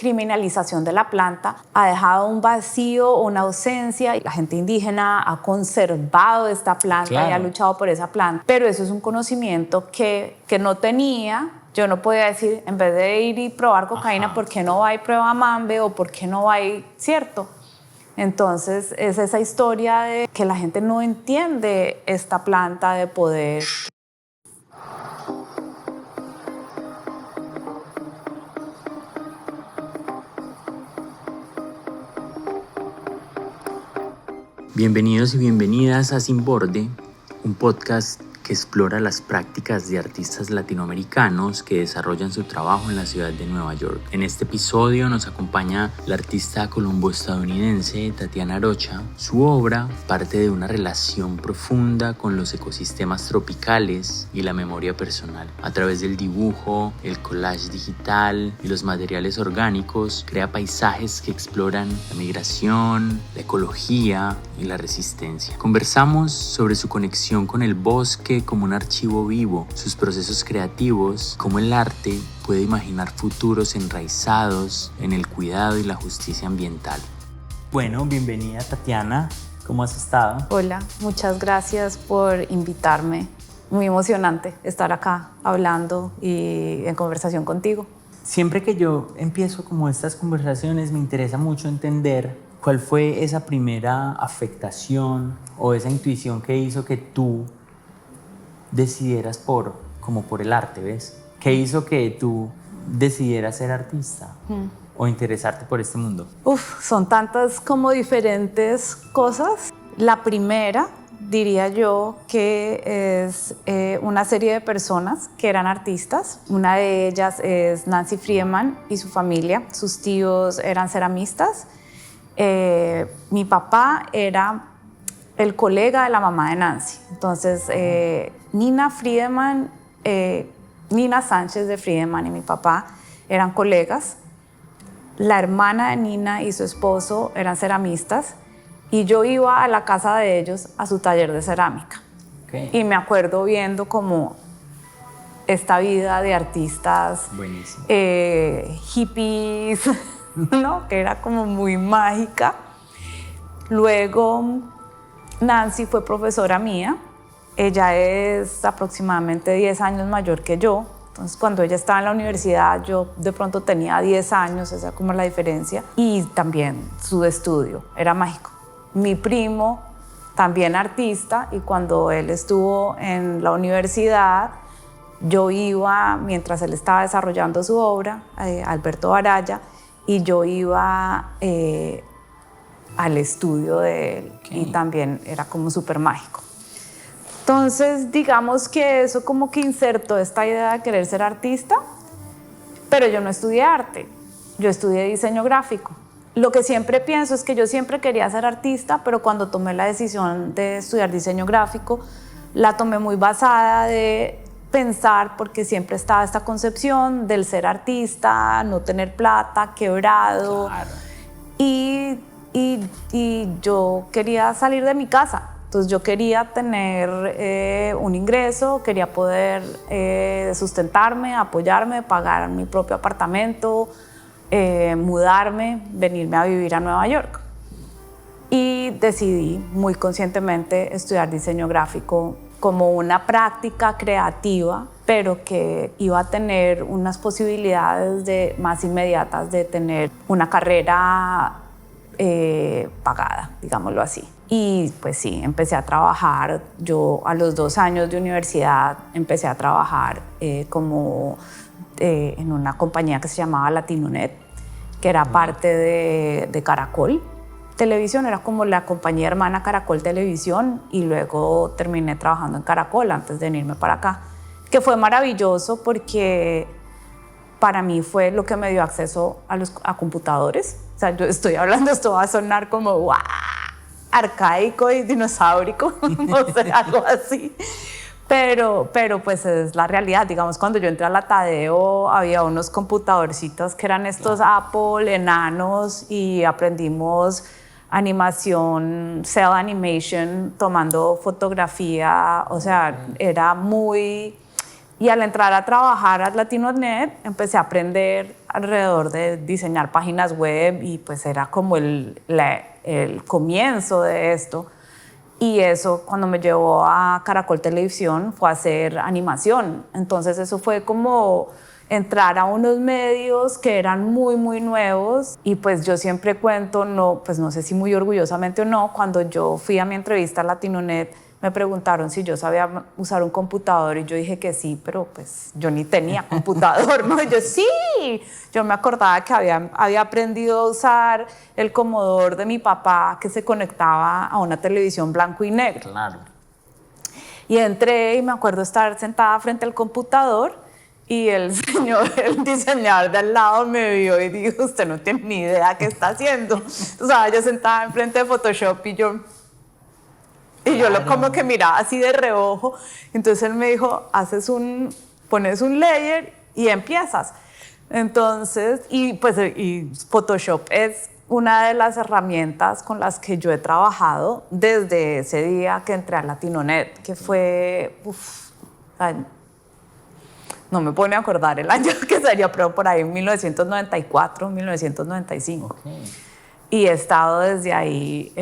criminalización de la planta ha dejado un vacío, una ausencia. La gente indígena ha conservado esta planta, claro, y ha luchado por esa planta, pero eso es un conocimiento que no tenía. Yo no podía decir, en vez de ir y probar cocaína, ¿por qué no va y prueba mambe? O ¿por qué no va y cierto? Entonces es esa historia de que la gente no entiende esta planta de poder. Bienvenidos y bienvenidas a Sin Borde, un podcast que explora las prácticas de artistas latinoamericanos que desarrollan su trabajo en la ciudad de Nueva York. En este episodio nos acompaña la artista colombo-estadounidense Tatiana Arocha. Su obra parte de una relación profunda con los ecosistemas tropicales y la memoria personal. A través del dibujo, el collage digital y los materiales orgánicos, crea paisajes que exploran la migración, la ecología y la resistencia. Conversamos sobre su conexión con el bosque como un archivo vivo, sus procesos creativos, cómo el arte puede imaginar futuros enraizados en el cuidado y la justicia ambiental. Bueno, bienvenida Tatiana, ¿cómo has estado? Hola, muchas gracias por invitarme. Muy emocionante estar acá hablando y en conversación contigo. Siempre que yo empiezo como estas conversaciones me interesa mucho entender cuál fue esa primera afectación o esa intuición que hizo que tú decidieras por el arte, ¿ves? ¿Qué hizo que tú decidieras ser artista o interesarte por este mundo? Son tantas como diferentes cosas. La primera, diría yo, que es una serie de personas que eran artistas. Una de ellas es Nancy Friedemann y su familia. Sus tíos eran ceramistas. Mi papá era el colega de la mamá de Nancy. Entonces, Nina Friedemann, Nina Sánchez de Friedemann y mi papá eran colegas. La hermana de Nina y su esposo eran ceramistas y yo iba a la casa de ellos a su taller de cerámica. Okay. Y me acuerdo viendo como esta vida de artistas hippies, ¿no? Que era como muy mágica. Luego Nancy fue profesora mía. Ella es aproximadamente 10 años mayor que yo. Entonces, cuando ella estaba en la universidad, yo de pronto tenía 10 años, esa es como la diferencia. Y también su estudio era mágico. Mi primo, también artista, y cuando él estuvo en la universidad, yo iba, mientras él estaba desarrollando su obra, Alberto Baraya, y yo iba al estudio de él, y también era como súper mágico. Entonces, digamos que eso como que insertó esta idea de querer ser artista, pero yo no estudié arte, yo estudié diseño gráfico. Lo que siempre pienso es que yo siempre quería ser artista, pero cuando tomé la decisión de estudiar diseño gráfico, la tomé muy basada de pensar, porque siempre estaba esta concepción del ser artista, no tener plata, quebrado. Claro. Y yo quería salir de mi casa. Entonces yo quería tener un ingreso, quería poder sustentarme, apoyarme, pagar mi propio apartamento, mudarme, venirme a vivir a Nueva York. Y decidí muy conscientemente estudiar diseño gráfico como una práctica creativa, pero que iba a tener unas posibilidades más inmediatas de tener una carrera pagada, digámoslo así. Y pues sí, empecé a trabajar. Yo a los 2 años de universidad empecé a trabajar en una compañía que se llamaba Latinonet, que era parte de Caracol Televisión, era como la compañía hermana Caracol Televisión, y luego terminé trabajando en Caracol antes de venirme para acá, que fue maravilloso porque para mí fue lo que me dio acceso a computadores. O sea, yo estoy hablando, esto va a sonar como ¡guau! Arcaico y dinosaurico, no sé, algo así. Pero pues es la realidad. Digamos, cuando yo entré a la Tadeo había unos computadorcitos que eran estos Apple enanos, y aprendimos animación, cell animation, tomando fotografía. O sea, era muy Y al entrar a trabajar a Latinonet, empecé a aprender alrededor de diseñar páginas web y pues era como el comienzo de esto. Y eso, cuando me llevó a Caracol Televisión, fue a hacer animación. Entonces eso fue como entrar a unos medios que eran muy, muy nuevos. Y pues yo siempre cuento, pues no sé si muy orgullosamente o no, cuando yo fui a mi entrevista a Latinonet, me preguntaron si yo sabía usar un computador y yo dije que sí, pero pues yo ni tenía computador, ¿no? Y yo sí, yo me acordaba que había aprendido a usar el Commodore de mi papá que se conectaba a una televisión blanco y negro. Claro. Y entré y me acuerdo estar sentada frente al computador y el diseñador de al lado me vio y dijo, usted no tiene ni idea qué está haciendo. O sea, yo sentada enfrente de Photoshop y yo como que miraba así de reojo. Entonces él me dijo, pones un layer y empiezas. Entonces, y Photoshop es una de las herramientas con las que yo he trabajado desde ese día que entré a Latinonet, que fue, no me pone a acordar el año que sería, pero por ahí en 1994, 1995. Okay. Y he estado desde ahí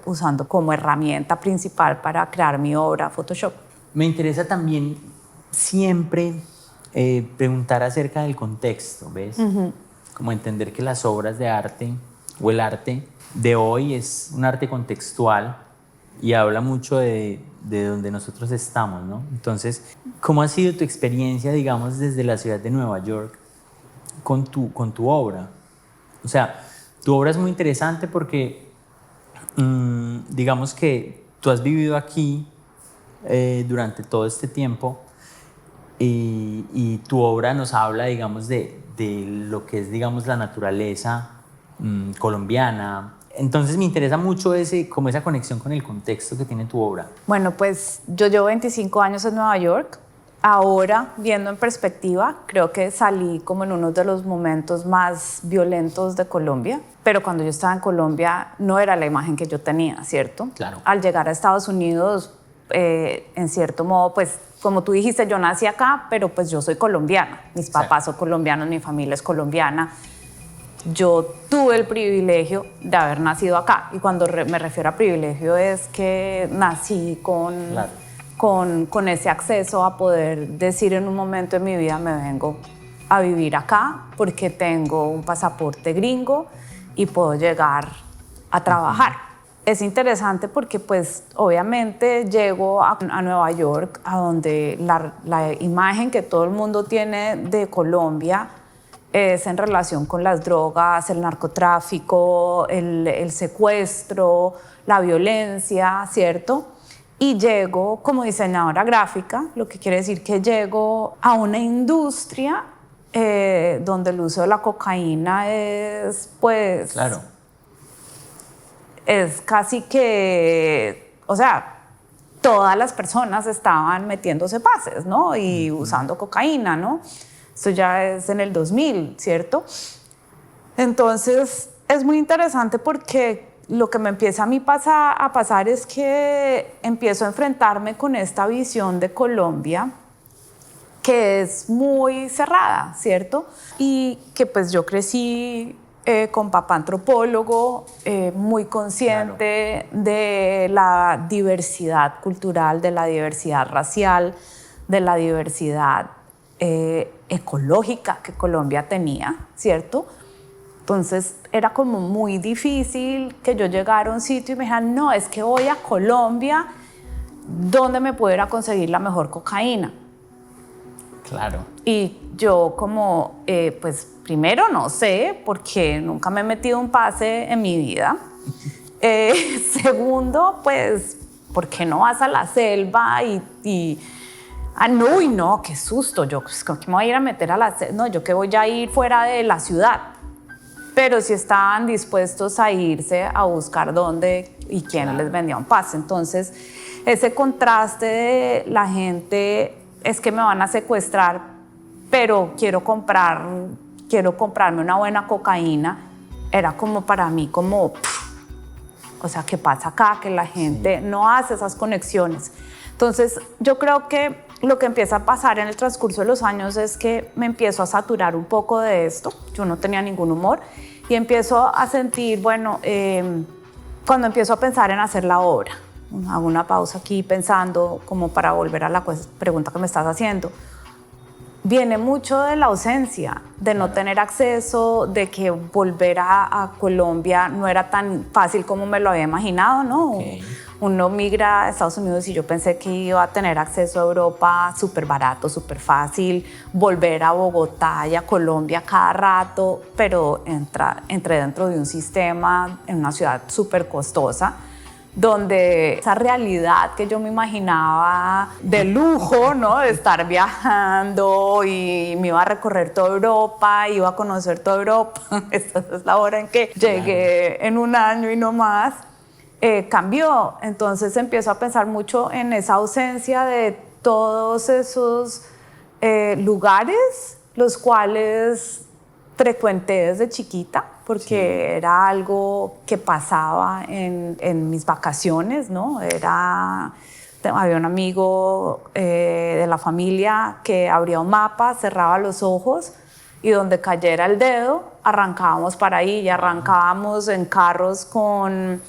usando como herramienta principal para crear mi obra Photoshop. Me interesa también siempre preguntar acerca del contexto, ¿ves? Uh-huh. Como entender que las obras de arte o el arte de hoy es un arte contextual y habla mucho de donde nosotros estamos, ¿no? Entonces, ¿cómo ha sido tu experiencia, digamos, desde la ciudad de Nueva York con tu obra? O sea, tu obra es muy interesante porque, digamos que tú has vivido aquí durante todo este tiempo y tu obra nos habla, digamos, de lo que es, digamos, la naturaleza colombiana. Entonces me interesa mucho como esa conexión con el contexto que tiene tu obra. Bueno, pues yo llevo 25 años en Nueva York. Ahora, viendo en perspectiva, creo que salí como en uno de los momentos más violentos de Colombia, pero cuando yo estaba en Colombia no era la imagen que yo tenía, ¿cierto? Claro. Al llegar a Estados Unidos, en cierto modo, pues como tú dijiste, yo nací acá, pero pues yo soy colombiana. Mis papás son colombianos, mi familia es colombiana. Yo tuve el privilegio de haber nacido acá, y cuando me refiero a privilegio es que nací con ese acceso a poder decir en un momento de mi vida me vengo a vivir acá porque tengo un pasaporte gringo y puedo llegar a trabajar. Es interesante porque pues obviamente llego a Nueva York, a donde la imagen que todo el mundo tiene de Colombia es en relación con las drogas, el narcotráfico, el secuestro, la violencia, ¿cierto? Y llego como diseñadora gráfica, lo que quiere decir que llego a una industria donde el uso de la cocaína es, pues... Claro. Es casi que, o sea, todas las personas estaban metiéndose pases, ¿no? Y usando cocaína, ¿no? Esto ya es en el 2000, ¿cierto? Entonces, es muy interesante porque lo que me empieza a mí a pasar es que empiezo a enfrentarme con esta visión de Colombia que es muy cerrada, ¿cierto? Y que pues yo crecí con papá antropólogo, muy consciente de la diversidad cultural, de la diversidad racial, de la diversidad ecológica que Colombia tenía, ¿cierto? Entonces era como muy difícil que yo llegara a un sitio y me dijeran, no, es que voy a Colombia, ¿dónde me puedo ir a conseguir la mejor cocaína? Claro. Y yo como, pues primero no sé, porque nunca me he metido un pase en mi vida. Segundo, pues, ¿por qué no vas a la selva no, qué susto, yo pues, ¿cómo me voy a ir a meter a la selva? No, yo que voy a ir fuera de la ciudad. Pero sí estaban dispuestos a irse a buscar dónde y quién les vendía un pase. Entonces, ese contraste de la gente es que me van a secuestrar, pero quiero comprarme una buena cocaína, era como para mí como, o sea, ¿qué pasa acá? Que la gente no hace esas conexiones. Entonces, yo creo que lo que empieza a pasar en el transcurso de los años es que me empiezo a saturar un poco de esto. Yo no tenía ningún humor y empiezo a sentir, bueno, cuando empiezo a pensar en hacer la obra, hago una pausa aquí pensando como para volver a la pregunta que me estás haciendo. Viene mucho de la ausencia, de no tener acceso, de que volver a Colombia no era tan fácil como me lo había imaginado, ¿no? Okay. Uno migra a Estados Unidos y yo pensé que iba a tener acceso a Europa súper barato, súper fácil, volver a Bogotá y a Colombia cada rato, pero entré dentro de un sistema en una ciudad súper costosa, donde esa realidad que yo me imaginaba de lujo, ¿no? De estar viajando y me iba a recorrer toda Europa, iba a conocer toda Europa. Esta es la hora en que llegué en un año y no más. Cambió. Entonces empiezo a pensar mucho en esa ausencia de todos esos lugares, los cuales frecuenté desde chiquita, porque era algo que pasaba en mis vacaciones, ¿no? Había un amigo de la familia que abría un mapa, cerraba los ojos y donde cayera el dedo, arrancábamos para ahí y arrancábamos en carros con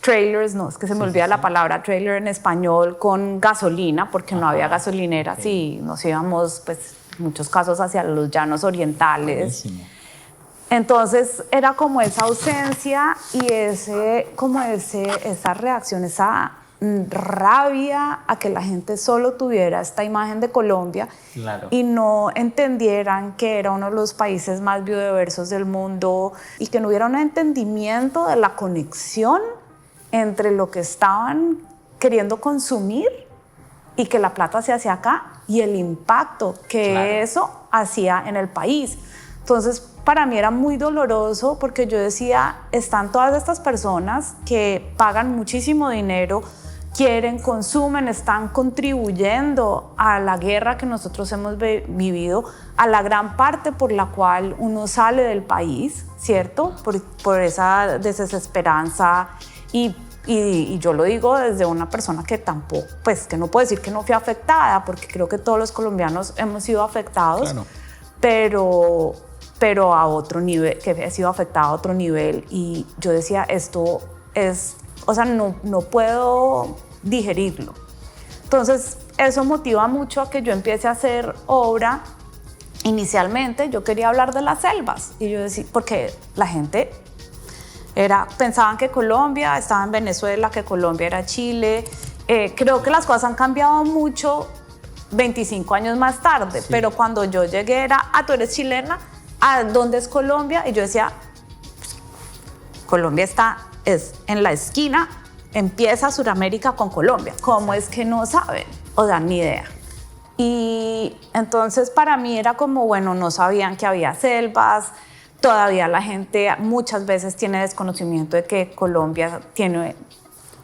trailers, no, es que se me olvida la palabra trailer en español, con gasolina, porque no había gasolineras y nos íbamos, pues, en muchos casos hacia los llanos orientales. Buenísimo. Entonces era como esa ausencia y esa reacción, esa rabia a que la gente solo tuviera esta imagen de Colombia, claro, y no entendieran que era uno de los países más biodiversos del mundo y que no hubiera un entendimiento de la conexión entre lo que estaban queriendo consumir y que la plata se hacía acá y el impacto que claro, eso hacía en el país. Entonces, para mí era muy doloroso porque yo decía, están todas estas personas que pagan muchísimo dinero, quieren, consumen, están contribuyendo a la guerra que nosotros hemos vivido, a la gran parte por la cual uno sale del país, ¿cierto? Por esa desesperanza y yo lo digo desde una persona que tampoco, pues que no puedo decir que no fui afectada, porque creo que todos los colombianos hemos sido afectados, claro, pero a otro nivel, que he sido afectada a otro nivel, y yo decía, esto es, o sea, no puedo digerirlo. Entonces, eso motiva mucho a que yo empiece a hacer obra. Inicialmente, yo quería hablar de las selvas, y yo decía, porque la gente pensaban que Colombia estaba en Venezuela, que Colombia era Chile. Creo que las cosas han cambiado mucho 25 años más tarde, sí, pero cuando yo llegué era, tú eres chilena, ¿dónde es Colombia? Y yo decía, pues, Colombia es en la esquina, empieza Sudamérica con Colombia. ¿Cómo es que no saben? O sea, ni idea. Y entonces para mí era como, bueno, no sabían que había selvas, todavía la gente muchas veces tiene desconocimiento de que Colombia tiene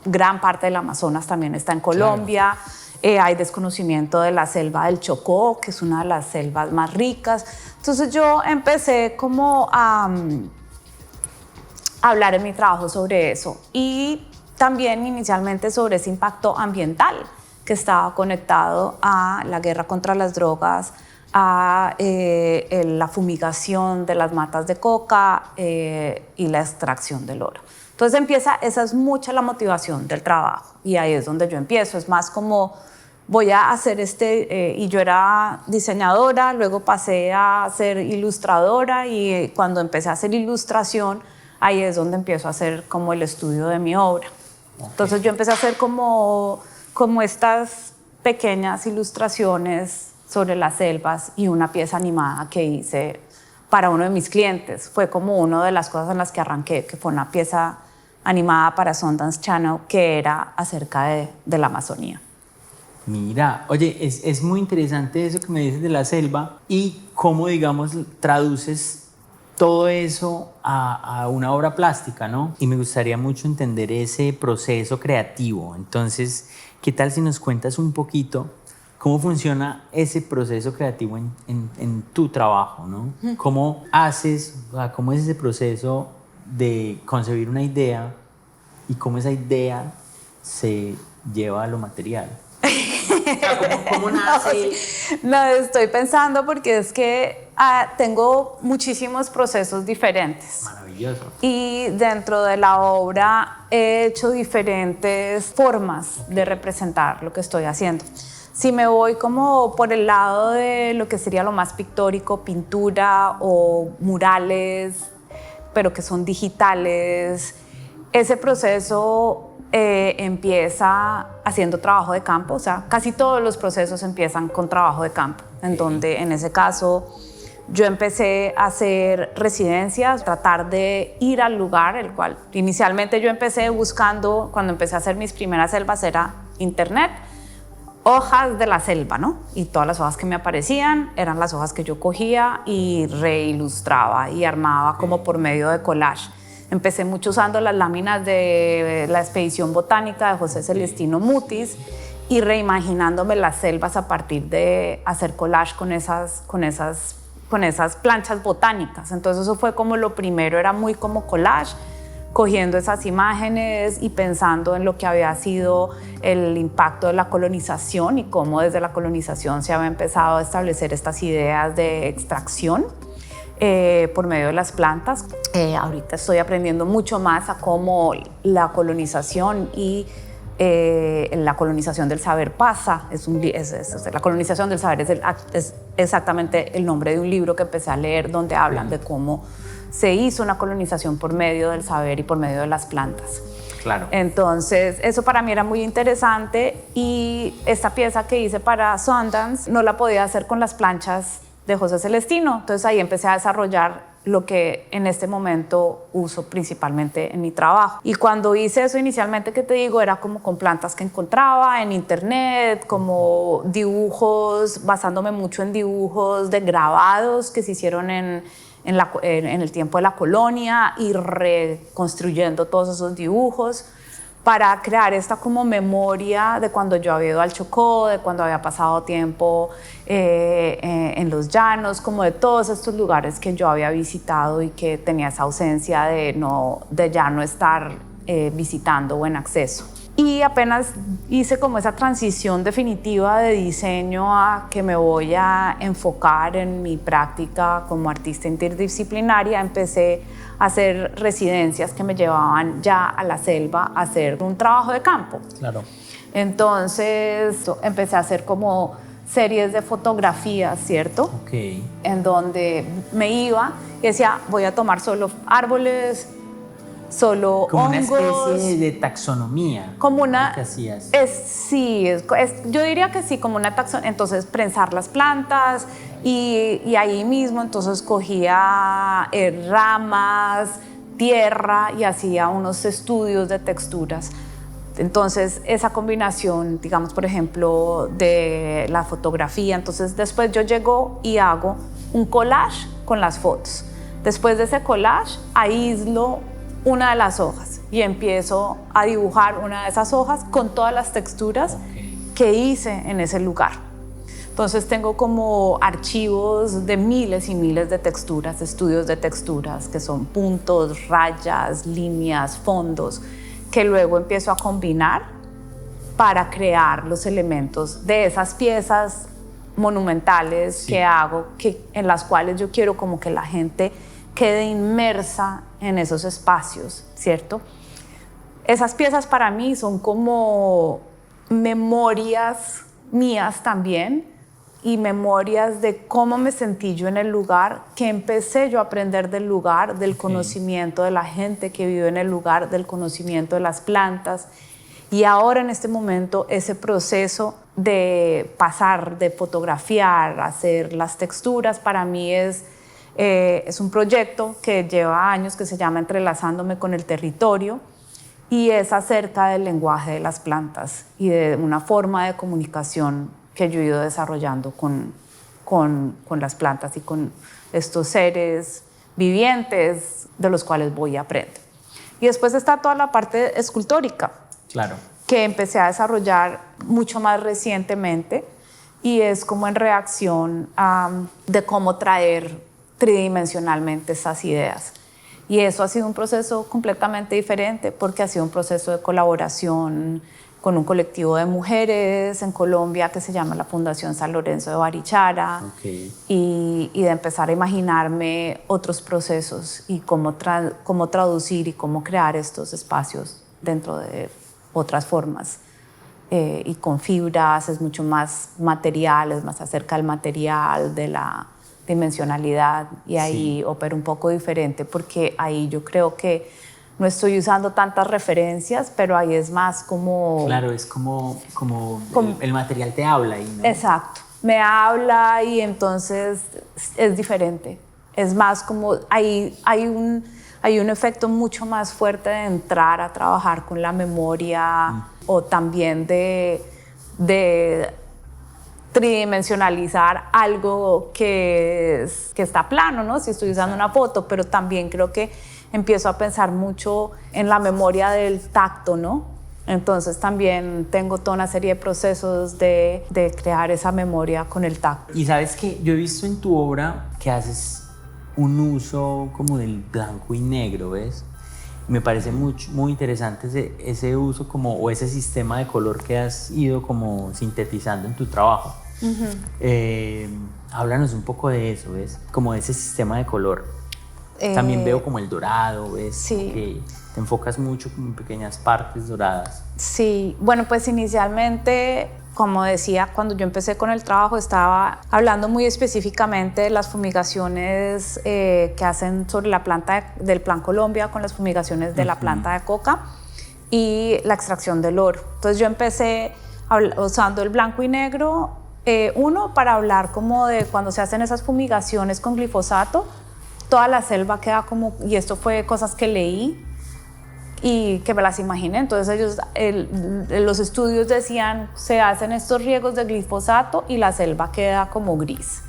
gran parte del Amazonas, también está en Colombia. Claro. Hay desconocimiento de la selva del Chocó, que es una de las selvas más ricas. Entonces yo empecé como a hablar en mi trabajo sobre eso y también inicialmente sobre ese impacto ambiental que estaba conectado a la guerra contra las drogas, a la fumigación de las matas de coca y la extracción del oro. Entonces esa es mucha la motivación del trabajo y ahí es donde yo empiezo. Es más como voy a hacer y yo era diseñadora, luego pasé a ser ilustradora y cuando empecé a hacer ilustración, ahí es donde empiezo a hacer como el estudio de mi obra. Okay. Entonces yo empecé a hacer como estas pequeñas ilustraciones sobre las selvas y una pieza animada que hice para uno de mis clientes. Fue como una de las cosas en las que arranqué, que fue una pieza animada para Sundance Channel que era acerca de la Amazonía. Mira, oye, es muy interesante eso que me dices de la selva y cómo, digamos, traduces todo eso a una obra plástica, ¿no? Y me gustaría mucho entender ese proceso creativo. Entonces, ¿qué tal si nos cuentas un poquito cómo funciona ese proceso creativo en tu trabajo, ¿no? ¿Cómo haces, cómo es ese proceso de concebir una idea y cómo esa idea se lleva a lo material? ¿Cómo nace? No, estoy pensando porque es que tengo muchísimos procesos diferentes. Maravilloso. Y dentro de la obra he hecho diferentes formas de representar lo que estoy haciendo. Si me voy como por el lado de lo que sería lo más pictórico, pintura o murales, pero que son digitales, ese proceso empieza haciendo trabajo de campo, o sea, casi todos los procesos empiezan con trabajo de campo, en donde en ese caso yo empecé a hacer residencias, tratar de ir al lugar, el cual inicialmente yo empecé buscando, cuando empecé a hacer mis primeras selvas era internet, hojas de la selva, ¿no? Y todas las hojas que me aparecían eran las hojas que yo cogía y reilustraba y armaba como por medio de collage. Empecé mucho usando las láminas de la expedición botánica de José Celestino Mutis y reimaginándome las selvas a partir de hacer collage con esas planchas botánicas. Entonces eso fue como lo primero, era muy como collage, cogiendo esas imágenes y pensando en lo que había sido el impacto de la colonización y cómo desde la colonización se había empezado a establecer estas ideas de extracción por medio de las plantas. Ahorita estoy aprendiendo mucho más a cómo la colonización y la colonización del saber pasa. La colonización del saber es exactamente el nombre de un libro que empecé a leer donde hablan de cómo se hizo una colonización por medio del saber y por medio de las plantas. Claro. Entonces, eso para mí era muy interesante y esta pieza que hice para Sundance no la podía hacer con las planchas de José Celestino. Entonces ahí empecé a desarrollar lo que en este momento uso principalmente en mi trabajo. Y cuando hice eso inicialmente, que te digo, era como con plantas que encontraba en internet, como dibujos, basándome mucho en dibujos de grabados que se hicieron en el tiempo de la colonia y reconstruyendo todos esos dibujos para crear esta como memoria de cuando yo había ido al Chocó, de cuando había pasado tiempo en los llanos, como de todos estos lugares que yo había visitado y que tenía esa ausencia de ya no estar visitando o en acceso. Y apenas hice como esa transición definitiva de diseño a que me voy a enfocar en mi práctica como artista interdisciplinaria, empecé a hacer residencias que me llevaban ya a la selva a hacer un trabajo de campo. Claro. Entonces empecé a hacer como series de fotografías, ¿cierto? Ok. En donde me iba y decía, voy a tomar solo árboles, solo como hongos. Una especie de taxonomía. Como una... ¿Qué hacías? Yo diría que sí, como una taxonomía. Entonces, prensar las plantas y ahí mismo, entonces cogía ramas, tierra y hacía unos estudios de texturas. Entonces, esa combinación, digamos, por ejemplo, de la fotografía. Entonces, después yo llego y hago un collage con las fotos. Después de ese collage, aíslo una de las hojas y empiezo a dibujar una de esas hojas con todas las texturas que hice en ese lugar. Entonces tengo como archivos de miles y miles de texturas, estudios de texturas que son puntos, rayas, líneas, fondos, que luego empiezo a combinar para crear los elementos de esas piezas monumentales que hago, en las cuales yo quiero como que la gente quede inmersa en esos espacios, ¿cierto? Esas piezas para mí son como memorias mías también y memorias de cómo me sentí yo en el lugar, que empecé yo a aprender del lugar, del conocimiento de la gente que vive en el lugar, del conocimiento de las plantas. Y ahora en este momento ese proceso de pasar, de fotografiar, hacer las texturas, para mí es un proyecto que lleva años, que se llama Entrelazándome con el Territorio y es acerca del lenguaje de las plantas y de una forma de comunicación que yo he ido desarrollando con las plantas y con estos seres vivientes de los cuales voy a aprender. Y después está toda la parte escultórica, claro, que empecé a desarrollar mucho más recientemente y es como en reacción de cómo traer tridimensionalmente esas ideas. Y eso ha sido un proceso completamente diferente porque ha sido un proceso de colaboración con un colectivo de mujeres en Colombia que se llama la Fundación San Lorenzo de Barichara, y de empezar a imaginarme otros procesos y cómo traducir y cómo crear estos espacios dentro de otras formas. Y con fibras, es mucho más material, es más acerca del material, de la dimensionalidad, y ahí opero un poco diferente porque ahí yo creo que no estoy usando tantas referencias, pero ahí es más como... Claro, es como el material te habla ahí, ¿no? Exacto, me habla y entonces es diferente. Es más como, hay un efecto mucho más fuerte de entrar a trabajar con la memoria o también de tridimensionalizar algo que está plano, ¿no? Si estoy usando una foto, pero también creo que empiezo a pensar mucho en la memoria del tacto, ¿no? Entonces también tengo toda una serie de procesos de crear esa memoria con el tacto. Y sabes que yo he visto en tu obra que haces un uso como del blanco y negro, ¿ves? Me parece muy interesante ese uso o ese sistema de color que has ido como sintetizando en tu trabajo. Háblanos un poco de eso, ¿ves? Como de ese sistema de color. También veo como el dorado, ¿ves? Sí. Que te enfocas mucho como en pequeñas partes doradas. Sí, bueno, pues inicialmente, como decía, cuando yo empecé con el trabajo estaba hablando muy específicamente de las fumigaciones que hacen sobre la planta del Plan Colombia con las fumigaciones de la planta de coca y la extracción del oro. Entonces yo empecé usando el blanco y negro, uno para hablar como de cuando se hacen esas fumigaciones con glifosato, toda la selva queda como, y esto fue cosas que leí y que me las imaginé. Entonces los estudios decían, se hacen estos riegos de glifosato y la selva queda como gris.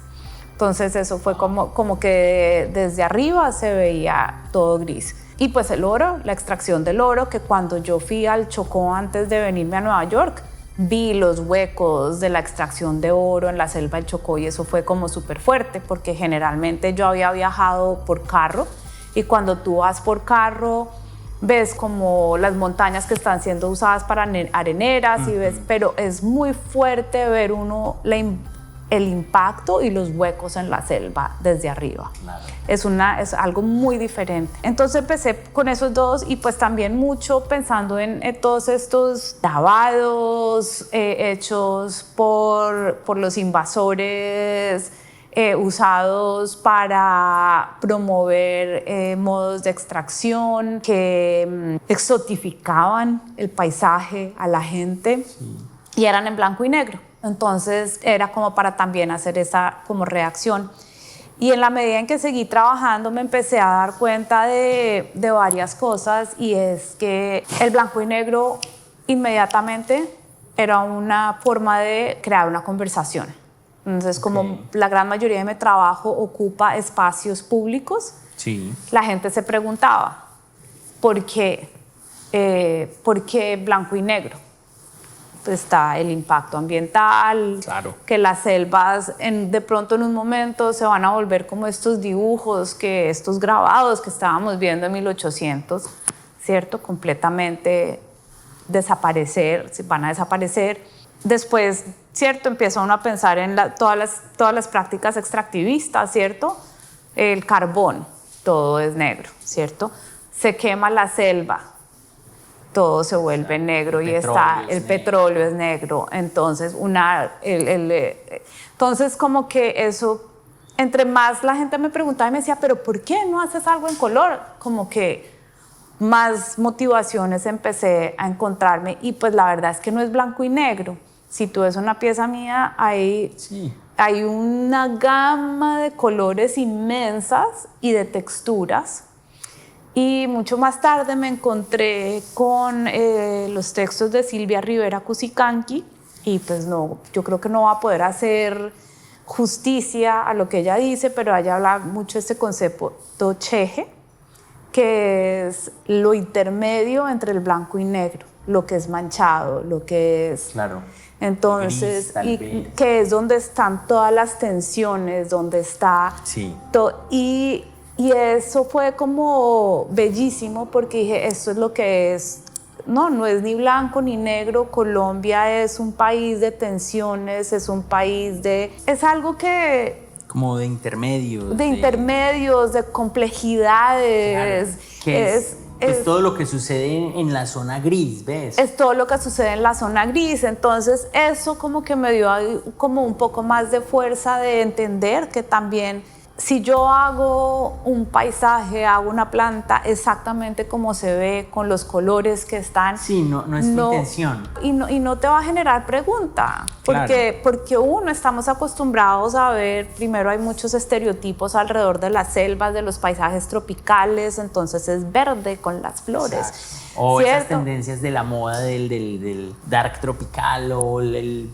Entonces eso fue como que desde arriba se veía todo gris. Y pues el oro, la extracción del oro, que cuando yo fui al Chocó antes de venirme a Nueva York, vi los huecos de la extracción de oro en la selva del Chocó y eso fue como súper fuerte porque generalmente yo había viajado por carro y cuando tú vas por carro ves como las montañas que están siendo usadas para areneras y ves, pero es muy fuerte ver el impacto y los huecos en la selva desde arriba. Claro. Es algo muy diferente. Entonces empecé con esos dos y pues también mucho pensando en todos estos lavados hechos por los invasores, usados para promover modos de extracción que exotificaban el paisaje a la gente y eran en blanco y negro. Entonces era como para también hacer esa como reacción. Y en la medida en que seguí trabajando me empecé a dar cuenta de varias cosas y es que el blanco y negro inmediatamente era una forma de crear una conversación. Entonces como la gran mayoría de mi trabajo ocupa espacios públicos, la gente se preguntaba ¿por qué blanco y negro? Está el impacto ambiental, claro, que las selvas de pronto en un momento se van a volver como estos dibujos, estos grabados que estábamos viendo en 1800, ¿cierto? Completamente van a desaparecer. Después, ¿cierto? Empieza uno a pensar en todas las prácticas extractivistas, ¿cierto? El carbón, todo es negro, ¿cierto? Se quema la selva, todo se vuelve negro y el petróleo es negro. Entonces, entonces como que eso, entre más la gente me preguntaba y me decía, pero ¿por qué no haces algo en color? Como que más motivaciones empecé a encontrarme y pues la verdad es que no es blanco y negro. Si tú ves una pieza mía, hay una gama de colores inmensas y de texturas. Y mucho más tarde me encontré con los textos de Silvia Rivera Cusicanqui y pues no, yo creo que no va a poder hacer justicia a lo que ella dice, pero ella habla mucho de este concepto cheje, que es lo intermedio entre el blanco y negro, lo que es manchado, lo que es... Claro. Entonces, que es donde están todas las tensiones, donde está... todo. Y eso fue como bellísimo porque dije, esto es lo que es no es ni blanco ni negro. Colombia es un país de tensiones, es un país es algo que... Como de intermedios. De intermedios, de complejidades. Claro, que es todo lo que sucede en la zona gris, ¿ves? Es todo lo que sucede en la zona gris. Entonces eso como que me dio como un poco más de fuerza de entender que también si yo hago un paisaje, hago una planta exactamente como se ve, con los colores que están... Sí, no es tu intención. Y no te va a generar pregunta, porque estamos acostumbrados a ver, primero hay muchos estereotipos alrededor de las selvas, de los paisajes tropicales, entonces es verde con las flores. Exacto. O ¿cierto? Esas tendencias de la moda del dark tropical o el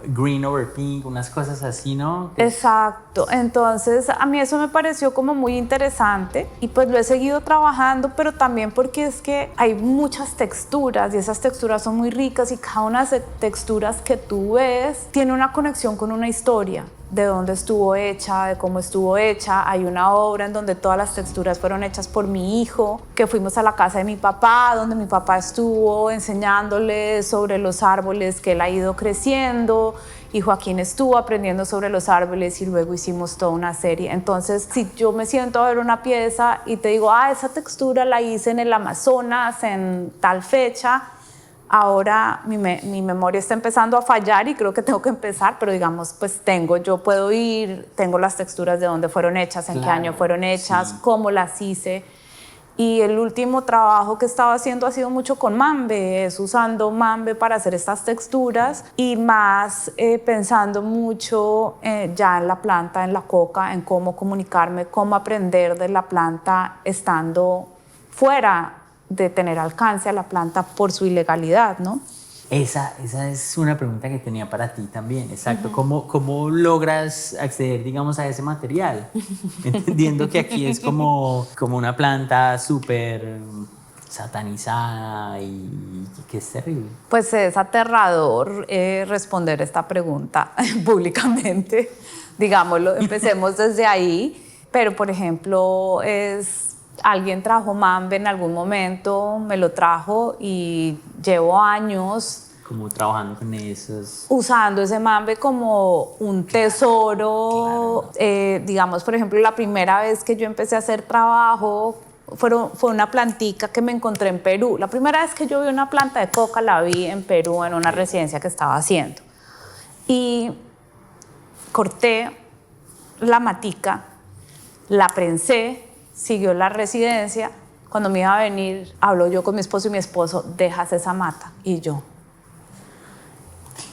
green over pink, unas cosas así, ¿no? Exacto, entonces a mí eso me pareció como muy interesante y pues lo he seguido trabajando, pero también porque es que hay muchas texturas y esas texturas son muy ricas y cada una de las texturas que tú ves tiene una conexión con una historia. De dónde estuvo hecha, de cómo estuvo hecha. Hay una obra en donde todas las texturas fueron hechas por mi hijo, que fuimos a la casa de mi papá, donde mi papá estuvo enseñándole sobre los árboles que él ha ido creciendo y Joaquín estuvo aprendiendo sobre los árboles y luego hicimos toda una serie. Entonces, si yo me siento a ver una pieza y te digo, esa textura la hice en el Amazonas en tal fecha, ahora mi memoria está empezando a fallar y creo que tengo que empezar, pero digamos, pues tengo las texturas de dónde fueron hechas, en qué año fueron hechas, sí, cómo las hice. Y el último trabajo que estaba haciendo ha sido mucho con mambe, es usando mambe para hacer estas texturas y más pensando mucho ya en la planta, en la coca, en cómo comunicarme, cómo aprender de la planta estando fuera de tener alcance a la planta por su ilegalidad, ¿no? Esa es una pregunta que tenía para ti también, exacto. ¿Cómo logras acceder, digamos, a ese material? Entendiendo que aquí es como una planta súper satanizada y que es terrible. Pues es aterrador responder esta pregunta públicamente, digámoslo, empecemos desde ahí, pero por ejemplo alguien trajo mambe en algún momento, me lo trajo y llevo años como trabajando con esos, usando ese mambe como un tesoro. Claro. Digamos, por ejemplo, la primera vez que yo empecé a hacer trabajo fue una plantica que me encontré en Perú. La primera vez que yo vi una planta de coca la vi en Perú en una residencia que estaba haciendo y corté la matica, la prensé, siguió la residencia. Cuando me iba a venir, hablo yo con mi esposo y mi esposo, dejas esa mata. Y yo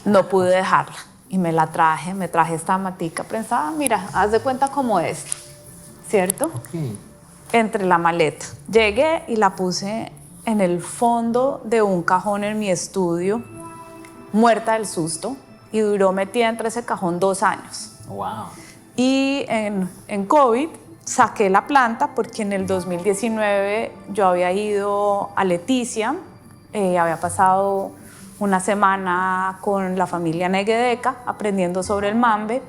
no pude dejarla. Y me traje esta matica prensada. Mira, haz de cuenta cómo es, ¿cierto? Okay. Entre la maleta. Llegué y la puse en el fondo de un cajón en mi estudio, muerta del susto, y duró metida entre ese cajón 2 años. Wow. Y en COVID saqué la planta porque en el 2019 yo había ido a Leticia, había pasado una semana con la familia Neguedeca aprendiendo sobre el mambe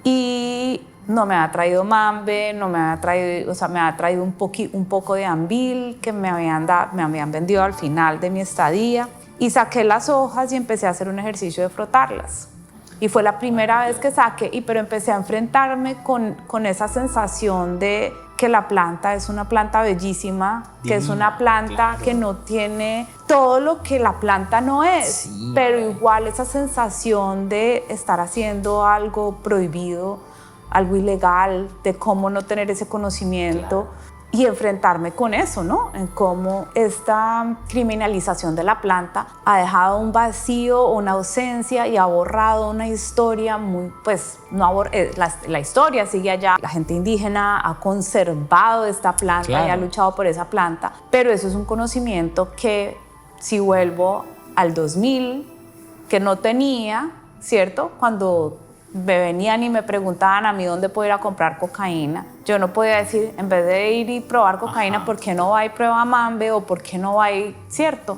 y no me había traído mambe, me había traído un poco de ambil que me habían vendido al final de mi estadía y saqué las hojas y empecé a hacer un ejercicio de frotarlas. Y fue la primera vez que saqué, pero empecé a enfrentarme con esa sensación de que la planta es una planta bellísima, divina, que es una planta claro, que no tiene todo lo que la planta no es, sí, pero igual esa sensación de estar haciendo algo prohibido, algo ilegal, de cómo no tener ese conocimiento. Claro. Y enfrentarme con eso, ¿no? En cómo esta criminalización de la planta ha dejado un vacío, una ausencia y ha borrado una historia muy, pues, la historia sigue allá. La gente indígena ha conservado esta planta claro, y ha luchado por esa planta, pero eso es un conocimiento que, si vuelvo al 2000, que no tenía, ¿cierto? Cuando me venían y me preguntaban a mí dónde puedo ir a comprar cocaína. Yo no podía decir, en vez de ir y probar cocaína, ¿por qué no va y prueba mambe? O ¿por qué no va y, cierto?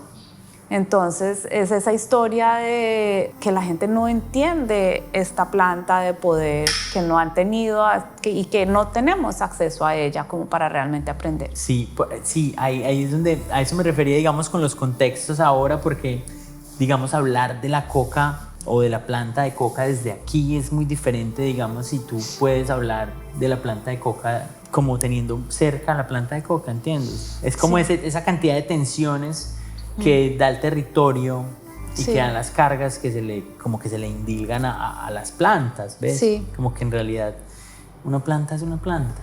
Entonces es esa historia de que la gente no entiende esta planta de poder, que no han tenido y que no tenemos acceso a ella como para realmente aprender. Sí, sí, ahí es donde, a eso me refería, digamos, con los contextos ahora, porque, digamos, hablar de la coca o de la planta de coca desde aquí es muy diferente, digamos, si tú puedes hablar de la planta de coca como teniendo cerca la planta de coca, ¿entiendes? Es como Sí. esa cantidad de tensiones que da el territorio y Sí. que dan las cargas que como que se le indilgan a las plantas, ¿ves? Sí. Como que en realidad una planta es una planta.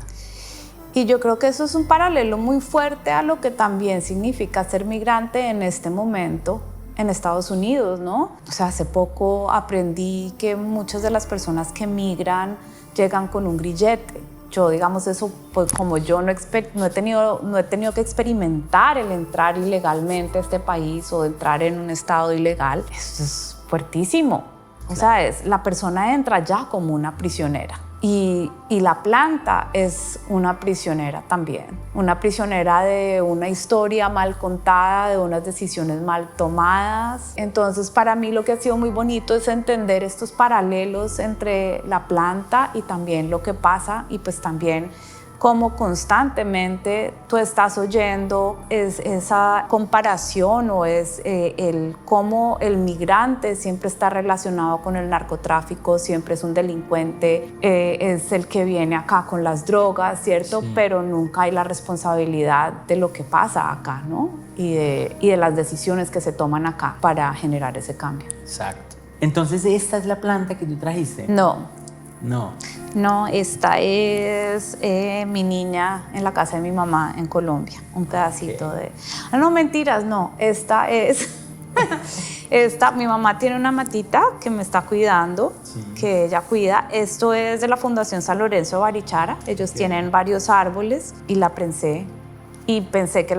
Y yo creo que eso es un paralelo muy fuerte a lo que también significa ser migrante en este momento en Estados Unidos, ¿no? O sea, hace poco aprendí que muchas de las personas que migran llegan con un grillete. Yo, digamos, eso, pues como yo no he tenido que experimentar el entrar ilegalmente a este país o entrar en un estado ilegal, eso es fuertísimo. O sea, la persona entra ya como una prisionera. Y la planta es una prisionera también, una prisionera de una historia mal contada, de unas decisiones mal tomadas. Entonces, para mí lo que ha sido muy bonito es entender estos paralelos entre la planta y también lo que pasa, y pues también cómo constantemente tú estás oyendo esa comparación o cómo el migrante siempre está relacionado con el narcotráfico, siempre es un delincuente, es el que viene acá con las drogas, ¿cierto? Sí. Pero nunca hay la responsabilidad de lo que pasa acá, ¿no? Y de las decisiones que se toman acá para generar ese cambio. Exacto. Entonces, ¿esta es la planta que tú trajiste? No. No. Esta es mi niña en la casa de mi mamá en Colombia, un pedacito de... No, mentiras, no, esta es... mi mamá tiene una matita que me está cuidando, que ella cuida. Esto es de la Fundación San Lorenzo de Barichara. Ellos tienen varios árboles y la prensé. Y pensé que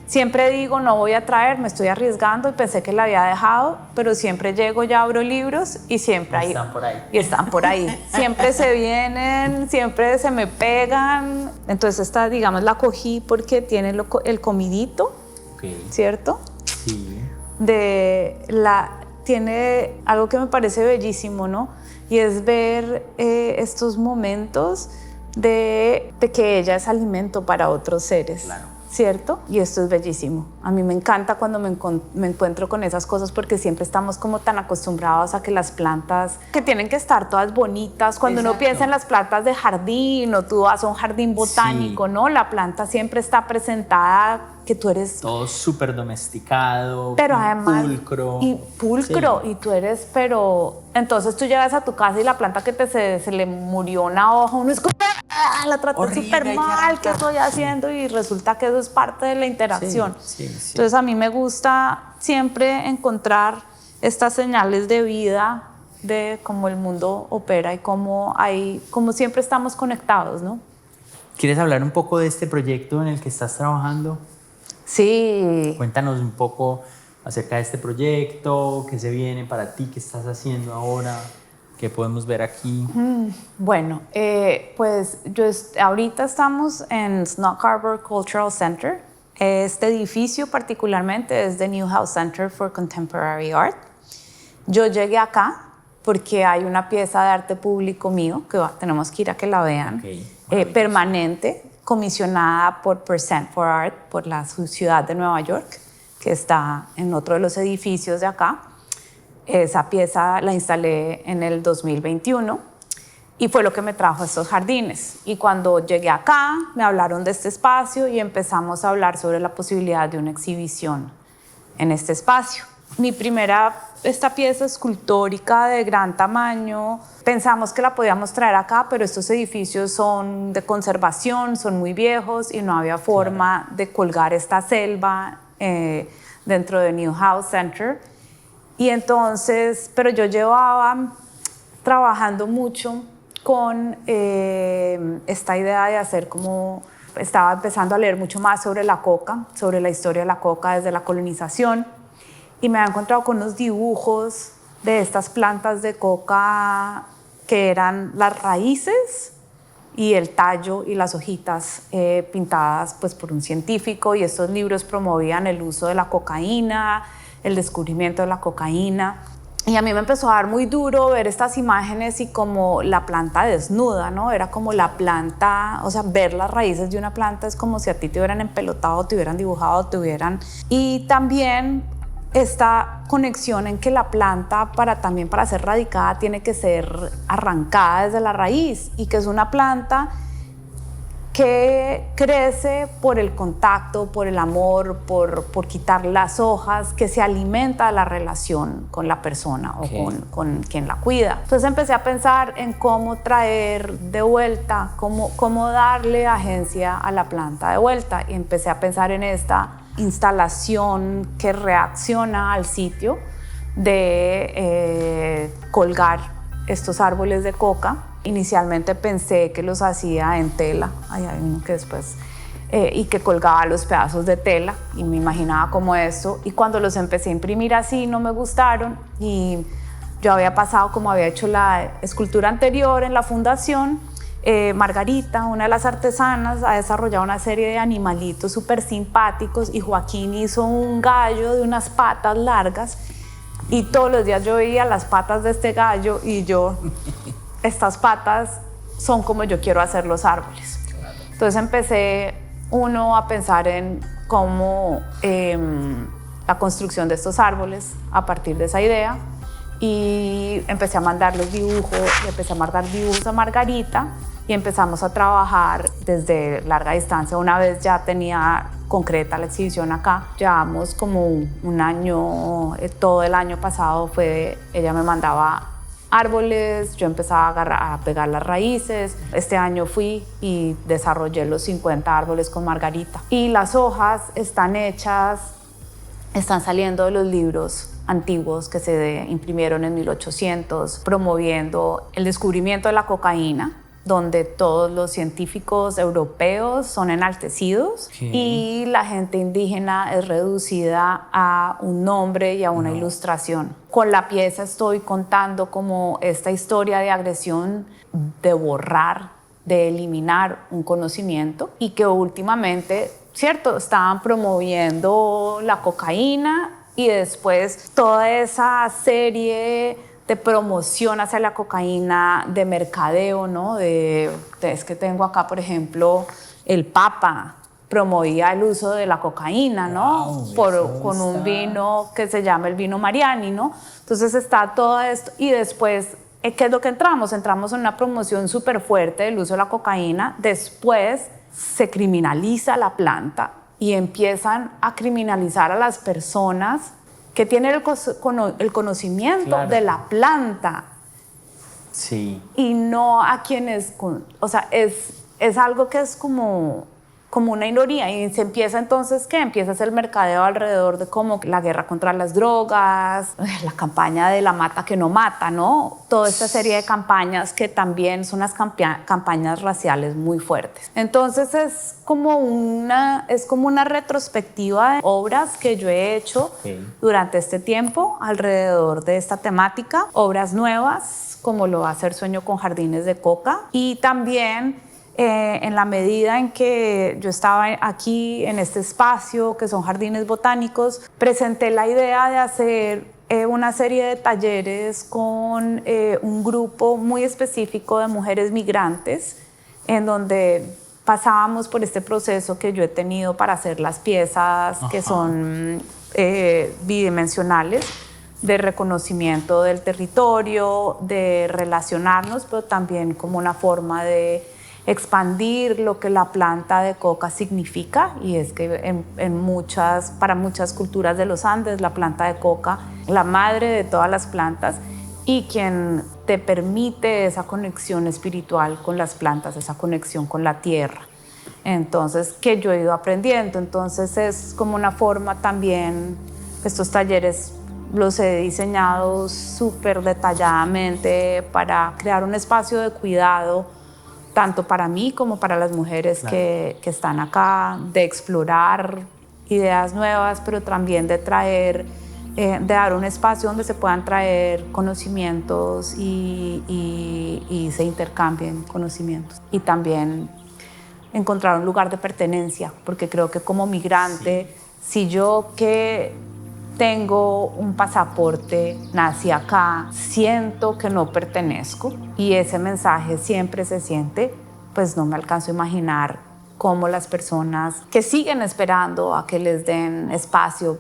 siempre digo, no voy a traer, me estoy arriesgando, y pensé que la había dejado, pero siempre llego, ya abro libros y siempre Están por ahí. Y están por ahí. Siempre se vienen, siempre se me pegan. Entonces esta, digamos, la cogí porque tiene el comidito, ¿cierto? Sí. Tiene algo que me parece bellísimo, ¿no? Y es ver estos momentos de que ella es alimento para otros seres. Claro. ¿Cierto? Y esto es bellísimo. A mí me encanta cuando me encuentro con esas cosas, porque siempre estamos como tan acostumbrados a que las plantas, que tienen que estar todas bonitas. Cuando Exacto. uno piensa en las plantas de jardín, o tú vas a un jardín botánico, Sí. ¿no? La planta siempre está presentada que tú eres... Todo súper domesticado, Pero además... pulcro. Pulcro, Sí. y tú eres, pero... Entonces tú llegas a tu casa y la planta que se le murió una hoja, uno es como... La traté Horrible, súper hay que mal, ¿qué arrancar. estoy haciendo? Y resulta que eso es parte de la interacción. Sí. Entonces a mí me gusta siempre encontrar estas señales de vida, de cómo el mundo opera y cómo siempre estamos conectados, ¿no? ¿Quieres hablar un poco de este proyecto en el que estás trabajando? Sí. Cuéntanos un poco acerca de este proyecto, qué se viene para ti, qué estás haciendo ahora, qué podemos ver aquí. Bueno, pues ahorita estamos en Snock Harbor Cultural Center. Este edificio particularmente es The Newhouse Center for Contemporary Art. Yo llegué acá porque hay una pieza de arte público mío, que tenemos que ir a que la vean, permanente, comisionada por Percent for Art, por la ciudad de Nueva York, que está en otro de los edificios de acá. Esa pieza la instalé en el 2021 y fue lo que me trajo a estos jardines. Y cuando llegué acá, me hablaron de este espacio y empezamos a hablar sobre la posibilidad de una exhibición en este espacio. Esta pieza escultórica de gran tamaño, pensamos que la podíamos traer acá, pero estos edificios son de conservación, son muy viejos y no había forma de colgar esta selva dentro de Newhouse Center. Y entonces, pero yo llevaba trabajando mucho con esta idea de hacer estaba empezando a leer mucho más sobre la coca, sobre la historia de la coca desde la colonización, y me había encontrado con unos dibujos de estas plantas de coca que eran las raíces y el tallo y las hojitas pintadas pues, por un científico, y estos libros promovían el uso de la cocaína, el descubrimiento de la cocaína. Y a mí me empezó a dar muy duro ver estas imágenes y como la planta desnuda, ¿no? Era como la planta, o sea, ver las raíces de una planta es como si a ti te hubieran empelotado, te hubieran dibujado, te hubieran... Y también esta conexión en que la planta también para ser radicada tiene que ser arrancada desde la raíz y que es una planta que crece por el contacto, por el amor, por quitar las hojas, que se alimenta de la relación con la persona o con quien la cuida. Entonces empecé a pensar en cómo traer de vuelta, cómo darle agencia a la planta de vuelta, y empecé a pensar en esta instalación que reacciona al sitio de colgar estos árboles de coca. Inicialmente pensé que los hacía en tela, hay uno que después, y que colgaba los pedazos de tela y me imaginaba como esto, y cuando los empecé a imprimir así no me gustaron y yo había pasado, como había hecho la escultura anterior en la fundación, Margarita, una de las artesanas, ha desarrollado una serie de animalitos súper simpáticos y Joaquín hizo un gallo de unas patas largas y todos los días yo veía las patas de este gallo y yo... Estas patas son como yo quiero hacer los árboles. Entonces empecé a pensar en cómo la construcción de estos árboles a partir de esa idea, y empecé a mandar los dibujos, empecé a mandar dibujos a Margarita y empezamos a trabajar desde larga distancia. Una vez ya tenía concreta la exhibición acá, llevamos como un año, todo el año pasado ella me mandaba árboles, yo empezaba a pegar las raíces. Este año fui y desarrollé los 50 árboles con Margarita. Y las hojas están saliendo de los libros antiguos que se imprimieron en 1800, promoviendo el descubrimiento de la cocaína, donde todos los científicos europeos son enaltecidos y la gente indígena es reducida a un nombre y a una ilustración. Con la pieza estoy contando como esta historia de agresión, de borrar, de eliminar un conocimiento, y que últimamente, cierto, estaban promoviendo la cocaína y después toda esa serie de promoción hacia la cocaína, de mercadeo, ¿no? Es que tengo acá, por ejemplo, el Papa promovía el uso de la cocaína, ¿no? Con un vino que se llama el vino Mariani, ¿no? Entonces está todo esto y después, ¿qué es lo que entramos? Entramos en una promoción súper fuerte del uso de la cocaína, después se criminaliza la planta y empiezan a criminalizar a las personas que tienen el conocimiento de la planta. Sí. Y no a quienes, o sea, es algo que es como una ironía, y se empieza entonces, ¿qué? Empieza el mercadeo alrededor de como la guerra contra las drogas, la campaña de la mata que no mata, ¿no? Toda esta serie de campañas que también son las campañas raciales muy fuertes. Entonces es como una retrospectiva de obras que yo he hecho durante este tiempo alrededor de esta temática, obras nuevas, como lo va a ser Sueño con Jardines de Coca, y también en la medida en que yo estaba aquí en este espacio, que son jardines botánicos, presenté la idea de hacer una serie de talleres con un grupo muy específico de mujeres migrantes, en donde pasábamos por este proceso que yo he tenido para hacer las piezas que son bidimensionales, de reconocimiento del territorio, de relacionarnos, pero también como una forma de expandir lo que la planta de coca significa, y es que para muchas culturas de los Andes la planta de coca, la madre de todas las plantas, y quien te permite esa conexión espiritual con las plantas, esa conexión con la tierra. Entonces, que yo he ido aprendiendo, entonces es como una forma también, estos talleres los he diseñado súper detalladamente para crear un espacio de cuidado tanto para mí como para las mujeres que están acá, de explorar ideas nuevas, pero también de dar un espacio donde se puedan traer conocimientos y se intercambien conocimientos. Y también encontrar un lugar de pertenencia, porque creo que como migrante, si yo que tengo un pasaporte, nací acá, siento que no pertenezco y ese mensaje siempre se siente, pues no me alcanzo a imaginar cómo las personas que siguen esperando a que les den espacio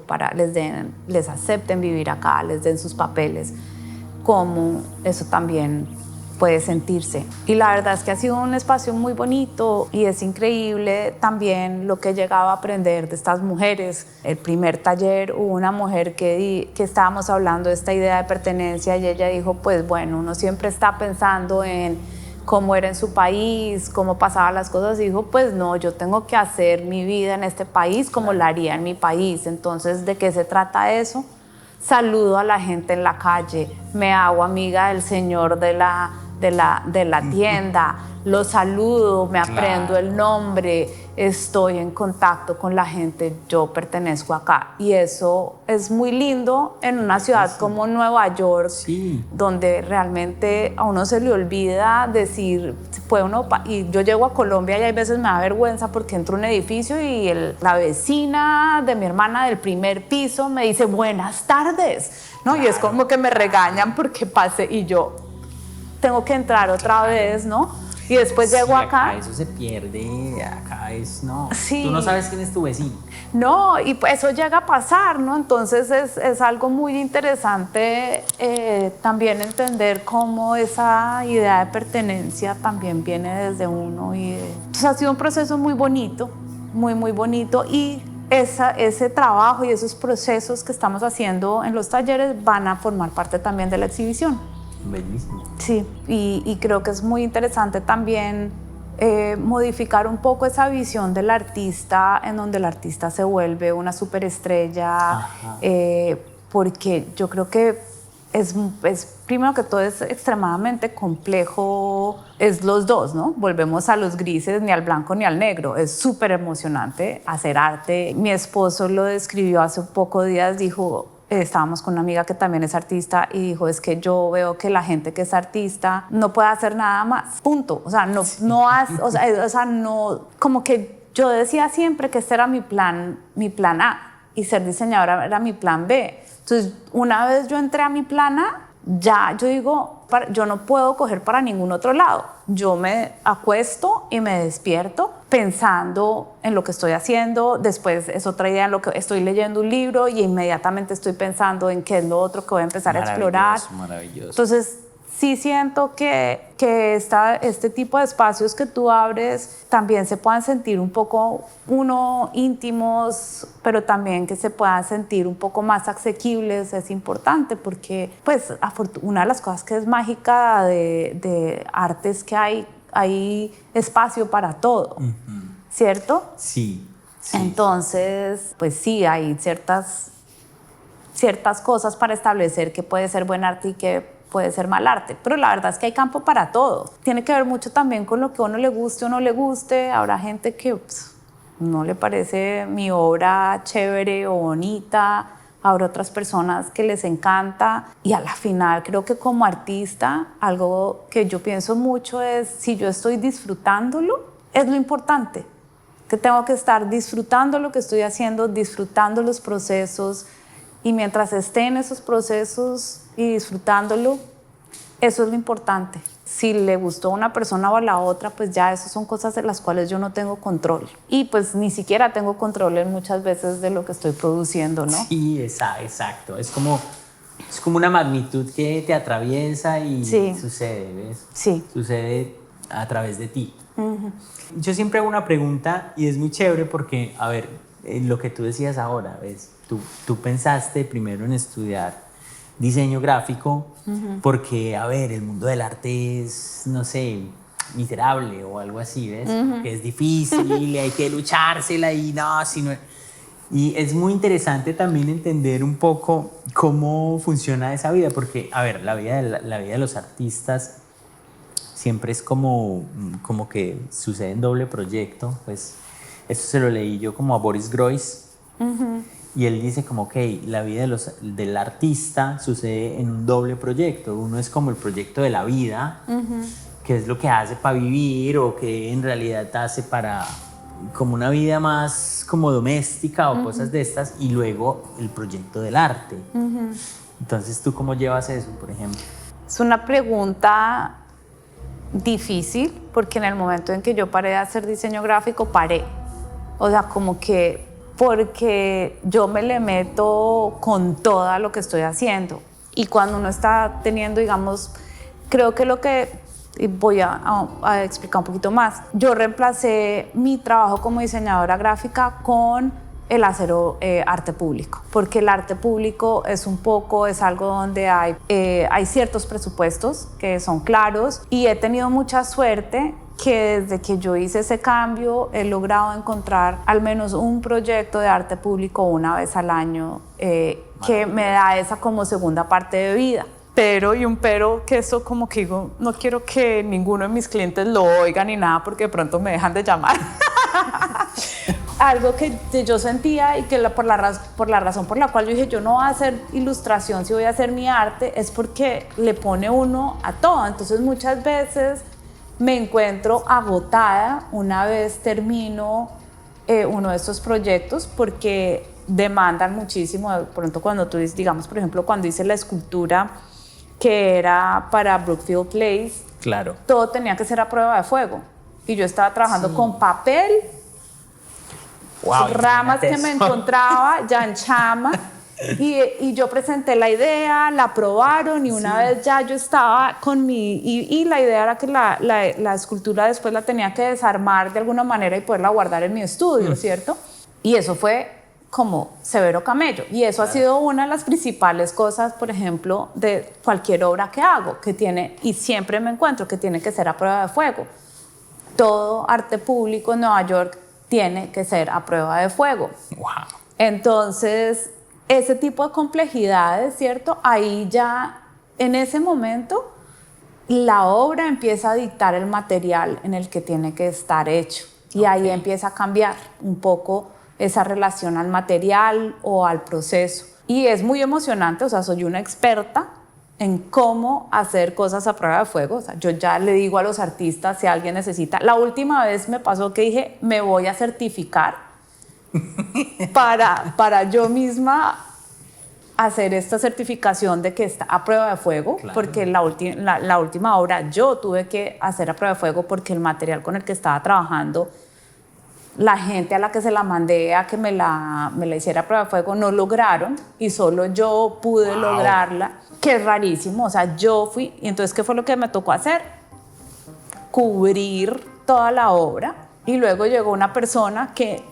les acepten vivir acá, les den sus papeles, cómo eso también puede sentirse. Y la verdad es que ha sido un espacio muy bonito y es increíble también lo que he llegado a aprender de estas mujeres. El primer taller hubo una mujer que estábamos hablando de esta idea de pertenencia y ella dijo, pues bueno, uno siempre está pensando en cómo era en su país, cómo pasaban las cosas, y dijo, pues no, yo tengo que hacer mi vida en este país como la haría en mi país. Entonces, ¿de qué se trata eso? Saludo a la gente en la calle, me hago amiga del señor de la tienda, lo saludo, me aprendo el nombre, estoy en contacto con la gente, yo pertenezco acá. Y eso es muy lindo en una ciudad como Nueva York, donde realmente a uno se le olvida decir, puede uno, y yo llego a Colombia y hay veces me da vergüenza porque entro a un edificio y la vecina de mi hermana del primer piso me dice buenas tardes, ¿no? Y es como que me regañan porque pasé y yo tengo que entrar otra vez, ¿no? Y después llego acá. Eso se pierde, acá es, no. Sí. Tú no sabes quién es tu vecino. No, y pues eso llega a pasar, ¿no? Entonces es algo muy interesante también entender cómo esa idea de pertenencia también viene desde uno. Entonces ha sido un proceso muy bonito, muy, muy bonito. Y ese trabajo y esos procesos que estamos haciendo en los talleres van a formar parte también de la exhibición. Bellísimo. Sí, y creo que es muy interesante también modificar un poco esa visión del artista, en donde el artista se vuelve una superestrella, porque yo creo que es primero que todo es extremadamente complejo, es los dos, ¿no? Volvemos a los grises, ni al blanco ni al negro. Es súper emocionante hacer arte. Mi esposo lo describió hace pocos días, dijo, estábamos con una amiga que también es artista y dijo, es que yo veo que la gente que es artista no puede hacer nada más, punto. O sea, no, como que yo decía siempre que este era mi plan A y ser diseñadora era mi plan B. Entonces, una vez yo entré a mi plan A, ya yo digo, yo no puedo coger para ningún otro lado. Yo me acuesto y me despierto pensando en lo que estoy haciendo. Después es otra idea en lo que estoy leyendo un libro y inmediatamente estoy pensando en qué es lo otro que voy a empezar a explorar. Maravilloso. Entonces, sí siento que este tipo de espacios que tú abres también se puedan sentir un poco, íntimos, pero también que se puedan sentir un poco más asequibles. Es importante porque, pues, una de las cosas que es mágica de arte es que hay espacio para todo, ¿cierto? Sí. Entonces, pues sí, hay ciertas cosas para establecer que puede ser buen arte y que puede ser mal arte, pero la verdad es que hay campo para todo. Tiene que ver mucho también con lo que a uno le guste o no le guste. Habrá gente que no le parece mi obra chévere o bonita, habrá otras personas que les encanta, y a la final creo que como artista algo que yo pienso mucho es si yo estoy disfrutándolo, es lo importante, que tengo que estar disfrutando lo que estoy haciendo, disfrutando los procesos, y mientras esté en esos procesos y disfrutándolo, eso es lo importante. Si le gustó a una persona o a la otra, pues ya esas son cosas de las cuales yo no tengo control. Y pues ni siquiera tengo control en muchas veces de lo que estoy produciendo, ¿no? Sí, exacto. Es como una magnitud que te atraviesa y sucede, ¿ves? Sí. Sucede a través de ti. Yo siempre hago una pregunta y es muy chévere porque, a ver, lo que tú decías ahora, ¿ves? Tú pensaste primero en estudiar diseño gráfico porque, a ver, el mundo del arte es, no sé, miserable o algo así, ¿ves? Que es difícil, hay que luchársela y no, si no... Y es muy interesante también entender un poco cómo funciona esa vida, porque, a ver, la vida de los artistas siempre es como que sucede en doble proyecto. Pues eso se lo leí yo como a Boris Groys. Y él dice como que la vida del artista sucede en un doble proyecto. Uno es como el proyecto de la vida, que es lo que hace para vivir o que en realidad hace para como una vida más como doméstica o cosas de estas, y luego el proyecto del arte. Entonces, ¿tú cómo llevas eso, por ejemplo? Es una pregunta difícil porque en el momento en que yo paré de hacer diseño gráfico, paré. O sea, como que porque yo me le meto con todo lo que estoy haciendo. Y cuando uno está teniendo, digamos, creo que lo que voy a explicar un poquito más. Yo reemplacé mi trabajo como diseñadora gráfica con el hacer arte público, porque el arte público es algo donde hay ciertos presupuestos que son claros, y he tenido mucha suerte que desde que yo hice ese cambio he logrado encontrar al menos un proyecto de arte público una vez al año que me da esa como segunda parte de vida. Pero que eso como que digo, no quiero que ninguno de mis clientes lo oiga ni nada porque de pronto me dejan de llamar. Algo que yo sentía y que por la razón por la cual yo dije yo no voy a hacer ilustración si voy a hacer mi arte es porque le pone uno a todo. Entonces muchas veces me encuentro agotada una vez termino uno de estos proyectos porque demandan muchísimo. De pronto cuando tú dices, digamos por ejemplo cuando hice la escultura que era para Brookfield Place, claro, todo tenía que ser a prueba de fuego y yo estaba trabajando con papel, ramas que me encontraba ya en chama y yo presenté la idea, la aprobaron y una vez ya yo estaba con y la idea era que la escultura después la tenía que desarmar de alguna manera y poderla guardar en mi estudio, ¿cierto? Y eso fue como severo camello, y eso ha sido una de las principales cosas, por ejemplo, de cualquier obra que hago, que tiene, y siempre me encuentro que tiene que ser a prueba de fuego. Todo arte público en Nueva York tiene que ser a prueba de fuego. Wow. Entonces, ese tipo de complejidades, ¿cierto? Ahí ya, en ese momento, la obra empieza a dictar el material en el que tiene que estar hecho, y ahí empieza a cambiar un poco esa relación al material o al proceso. Y es muy emocionante, o sea, soy una experta en cómo hacer cosas a prueba de fuego. O sea, yo ya le digo a los artistas si alguien necesita. La última vez me pasó que dije, me voy a certificar para yo misma hacer esta certificación de que está a prueba de fuego, claro. Porque la última obra yo tuve que hacer a prueba de fuego porque el material con el que estaba trabajando, la gente a la que se la mandé a que me la hiciera a prueba de fuego no lograron, y solo yo pude lograrla, que es rarísimo. O sea, yo fui, y entonces ¿qué fue lo que me tocó hacer? Cubrir toda la obra, y luego llegó una persona que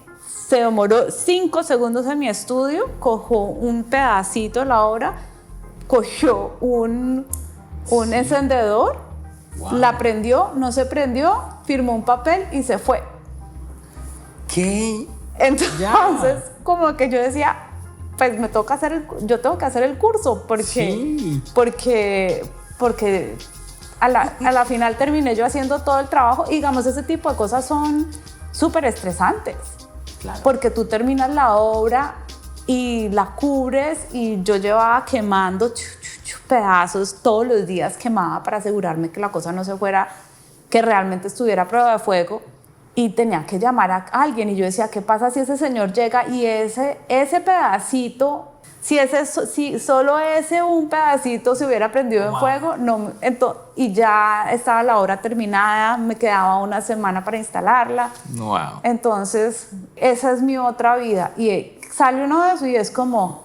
se demoró 5 segundos en mi estudio, cogió un pedacito de la obra, cogió un encendedor, la prendió, no se prendió, firmó un papel y se fue. ¿Qué? Entonces, como que yo decía, pues yo tengo que hacer el curso, porque a la final terminé yo haciendo todo el trabajo, y digamos, ese tipo de cosas son súper estresantes, claro. Porque tú terminas la obra y la cubres, y yo llevaba quemando pedazos todos los días, quemaba para asegurarme que la cosa no se fuera, que realmente estuviera a prueba de fuego. Y tenía que llamar a alguien, y yo decía, ¿qué pasa si ese señor llega y ese pedacito, si solo un pedacito se hubiera prendido en fuego? No, y ya estaba la obra terminada, me quedaba una semana para instalarla. Wow. Entonces, esa es mi otra vida. Y sale uno de eso y es como...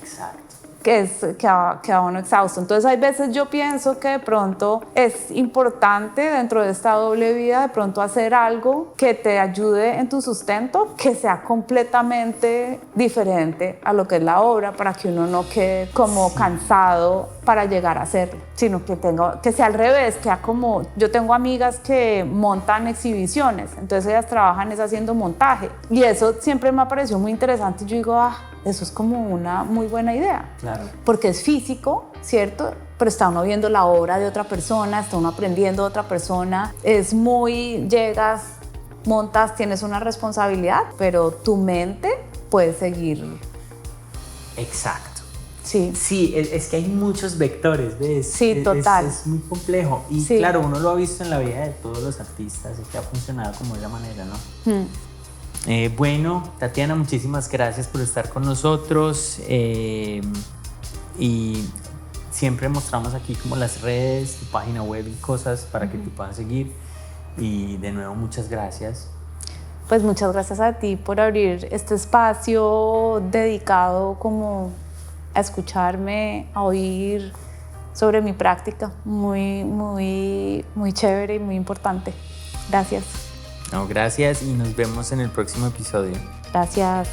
Exacto. Queda uno exhausto. Entonces hay veces yo pienso que de pronto es importante dentro de esta doble vida de pronto hacer algo que te ayude en tu sustento, que sea completamente diferente a lo que es la obra, para que uno no quede como cansado para llegar a hacerlo, sino que sea al revés, que sea como... Yo tengo amigas que montan exhibiciones, entonces ellas trabajan haciendo montaje, y eso siempre me ha parecido muy interesante. Yo digo, eso es como una muy buena idea. Claro. Porque es físico, ¿cierto? Pero está uno viendo la obra de otra persona, está uno aprendiendo de otra persona. Es muy, llegas, montas, tienes una responsabilidad, pero tu mente puede seguir. Exacto. Sí. Sí, es que hay muchos vectores, ¿ves? Sí, total. Es muy complejo. Y claro, uno lo ha visto en la vida de todos los artistas, y que ha funcionado como de esa manera, ¿no? Bueno, Tatiana, muchísimas gracias por estar con nosotros y siempre mostramos aquí como las redes, tu página web y cosas para que tú puedas seguir. Y de nuevo, muchas gracias. Pues muchas gracias a ti por abrir este espacio dedicado como a escucharme, a oír sobre mi práctica. Muy, muy, muy chévere y muy importante. Gracias. No, gracias y nos vemos en el próximo episodio. Gracias.